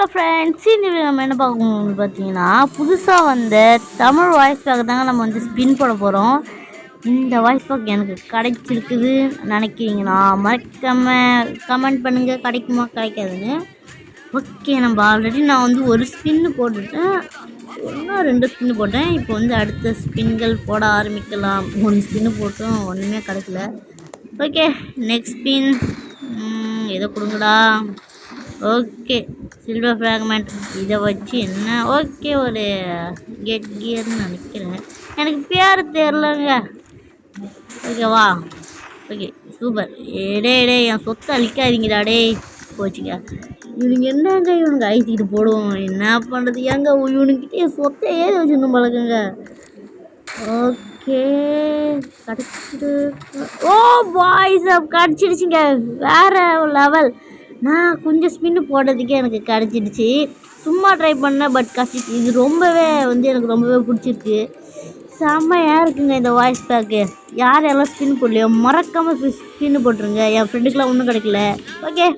Hello friends, இந்த video நம்ம என்ன பார்க்கணும்னு பார்த்தீங்கன்னா, புதுசாக வந்த தமிழ் வாய்ஸ் பேக் தாங்க நம்ம வந்து ஸ்பின் போட போகிறோம். இந்த வாய்ஸ் பேக் எனக்கு கிடைச்சிருக்குது நினைக்கிறீங்கன்னா கமெண்ட் பண்ணுங்கள், கிடைக்குமா கிடைக்காதுன்னு. ஓகே, நம்ம ஆல்ரெடி நான் வந்து ஒரு ஸ்பின்னு போட்டுட்டேன், ஒன்றா 2 ஸ்பின்னு போட்டேன். இப்போ வந்து அடுத்த ஸ்பின்கள் போட ஆரம்பிக்கலாம். 1 ஸ்பின்னு போட்டும் ஒன்றுமே கிடைக்கல. ஓகே, நெக்ஸ்ட் ஸ்பின் எதை கொடுங்கடா. ஓகே, சில்வர் ஃப்ராக்மெண்ட் இதை வச்சு என்ன ஓகே ஒரு கெட் கியர்னு நினைக்கிறேன், எனக்கு பேர் தெரிலங்க. ஓகேவா? Okay super. டே என் சொத்தை அழிக்காதீங்கடா டே. போச்சுங்க, இவனுங்க என்னங்க இவனுங்க ஐத்திக்கிட்டு போடுவோம், என்ன பண்ணுறது ஏங்க இவனுக்கிட்டே என் சொத்தை ஏறி வச்சுருந்தோம் பழகுங்க. ஓகே கிடச்சிட்டு ஓ பாய்ஸ் கிடச்சிடுச்சுங்க, வேறு லெவல். நான் கொஞ்சம் ஸ்பின்னு போடுறதுக்கே எனக்கு கிடச்சிடுச்சு, சும்மா ட்ரை பண்ணேன் பட் கிடச்சிச்சு. இது ரொம்பவே வந்து எனக்கு ரொம்பவே பிடிச்சிருக்கு, செம்மையாக இருக்குங்க இந்த வாய்ஸ் பேக்கு. யார் யாரெல்லாம் ஸ்பின் போடலையோ மறக்காமல் ஸ்பின்னு போட்டுருங்க. என் ஃப்ரெண்டுக்கெலாம் ஒன்றும் கிடைக்கல. ஓகே.